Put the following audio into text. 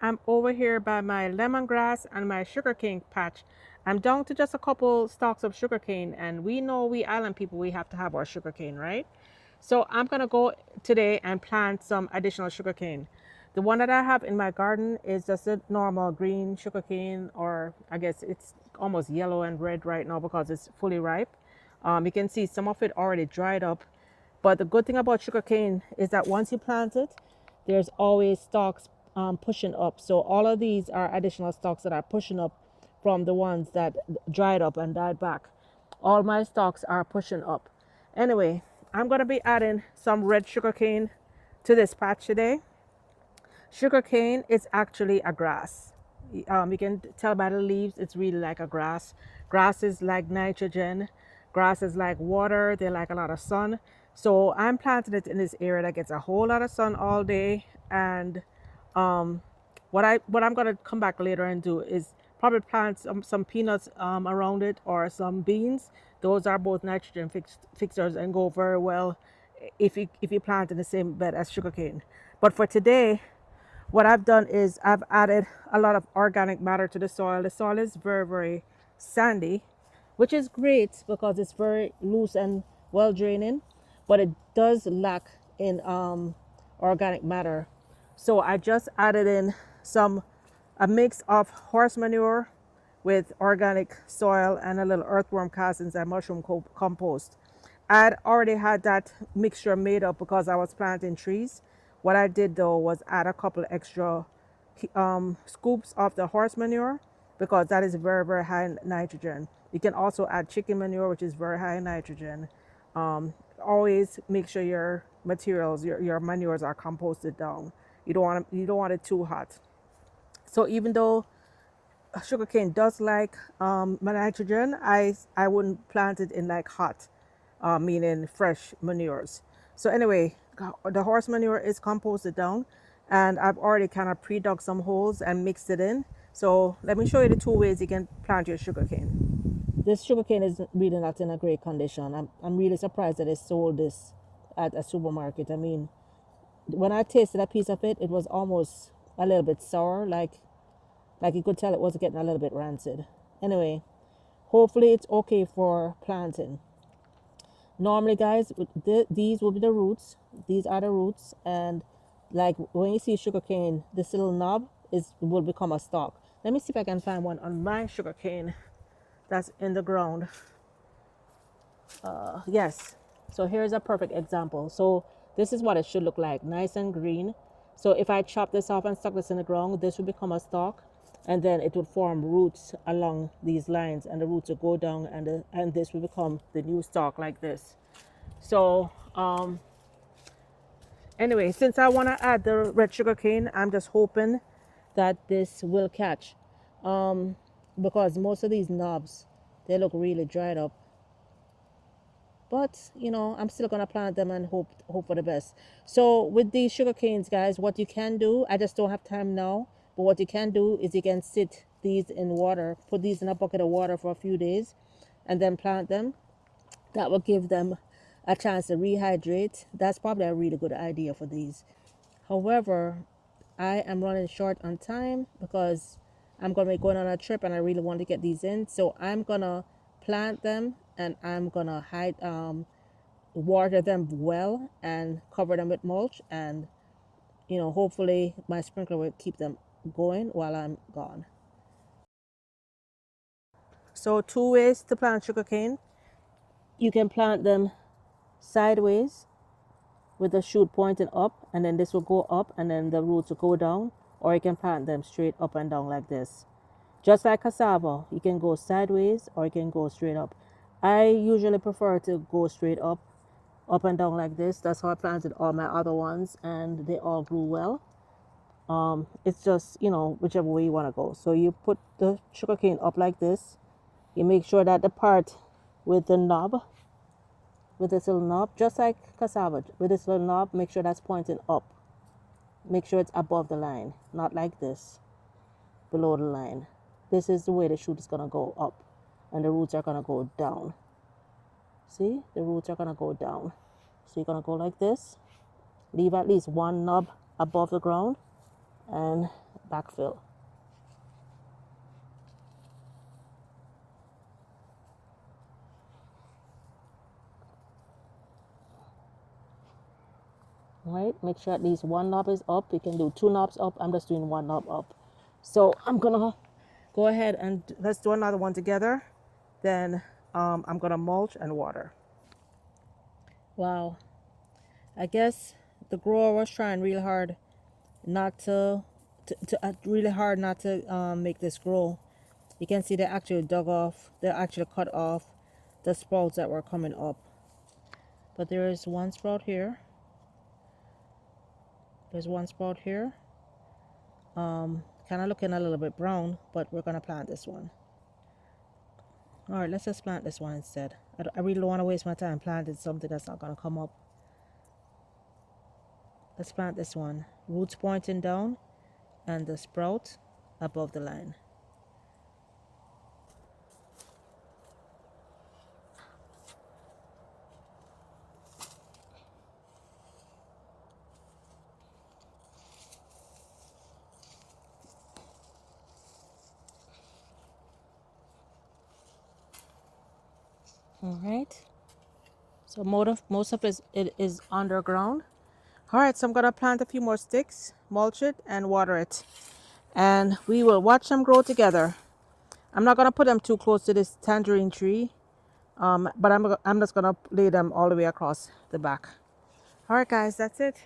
I'm over here by my lemongrass and my sugarcane patch. I'm down to just a couple stalks of sugarcane, and we know we island people, we have to have our sugarcane, right? So I'm gonna go today and plant some additional sugarcane. The one that I have in my garden is just a normal green sugarcane, or I guess it's almost yellow and red right now because it's fully ripe. You can see some of it already dried up. But the good thing about sugarcane is that once you plant it, there's always stalks pushing up. So all of these are additional stalks that are pushing up from the ones that dried up and died back. All my stalks are pushing up. Anyway, I'm going to be adding some red sugarcane to this patch today. Sugarcane is actually a grass. You can tell by the leaves, it's really like a grass. Grass is like nitrogen. Grass is like water. They like a lot of sun. So I'm planting it in this area that gets a whole lot of sun all day. And um, what I'm gonna come back later and do is probably plant some peanuts around it, or some beans. Those are both nitrogen fixers and go very well if you plant in the same bed as sugarcane. But for today, what I've done is I've added a lot of organic matter to the soil. The soil is very, very sandy, which is great because it's very loose and well draining, but it does lack in organic matter. So I just added in a mix of horse manure with organic soil and a little earthworm castings and mushroom compost. I'd already had that mixture made up because I was planting trees. What I did though was add a couple extra scoops of the horse manure because that is very, very high in nitrogen. You can also add chicken manure, which is very high in nitrogen. Always make sure your materials, your manures are composted down. You don't want it too hot. So even though sugarcane does like nitrogen, I wouldn't plant it in like hot, meaning fresh manures. So anyway, the horse manure is composted down, and I've already kind of pre-dug some holes and mixed it in. So let me show you the two ways you can plant your sugarcane. This sugarcane is really not in a great condition. I'm really surprised that they sold this at a supermarket. I mean, when I tasted a piece of it, it was almost a little bit sour, like you could tell it was getting a little bit rancid. Anyway, hopefully it's okay for planting. Normally, guys, these will be the roots. These are the roots, and like when you see sugarcane, this little knob will become a stalk. Let me see if I can find one on my sugarcane that's in the ground. Yes. So here's a perfect example. So this is what it should look like, nice and green. So if I chop this off and stuck this in the ground, this would become a stalk, and then it would form roots along these lines, and the roots would go down, and this will become the new stalk like this. So anyway, since I want to add the red sugar cane, I'm just hoping that this will catch, because most of these knobs, they look really dried up. But I'm still gonna plant them and hope for the best. So with these sugar canes, guys, what you can do, I just don't have time now, but what you can do is you can sit these in water, put these in a bucket of water for a few days, and then plant them. That will give them a chance to rehydrate. That's probably a really good idea for these. However, I am running short on time because I'm going to be going on a trip and I really want to get these in. So I'm going to plant them, and I'm going to water them well and cover them with mulch. And, hopefully my sprinkler will keep them going while I'm gone. So two ways to plant sugarcane. You can plant them sideways with the shoot pointing up, and then this will go up and then the roots will go down, or you can plant them straight up and down like this. Just like cassava, you can go sideways or you can go straight up. I usually prefer to go straight up and down like this. That's how I planted all my other ones, and they all grew well. It's just, whichever way you want to go. So you put the sugarcane up like this. You make sure that the part with the knob, with this little knob, just like cassava, with this little knob, make sure that's pointing up. Make sure it's above the line, not like this, below the line. This is the way the shoot is going to go up, and the roots are going to go down. See, the roots are going to go down. So you're going to go like this, leave at least one knob above the ground, and backfill. All right, make sure at least one knob is up. You can do two knobs up. I'm just doing one knob up. So I'm gonna go ahead and let's do another one together. Then I'm gonna mulch and water. Wow, I guess the grower was trying real hard not to really hard not to make this grow. You can see they actually dug off, they actually cut off the sprouts that were coming up. But there is one sprout here. There's one sprout here. Kind of looking a little bit brown, but we're gonna plant this one. All right, let's just plant this one instead. I really don't want to waste my time planting something that's not gonna come up. Let's plant this one. Roots pointing down and the sprout above the line. All right. So most of it is underground. All right, so I'm gonna plant a few more sticks, mulch it, and water it, and we will watch them grow together. I'm not gonna put them too close to this tangerine tree, but I'm just gonna lay them all the way across the back. All right, guys, that's it.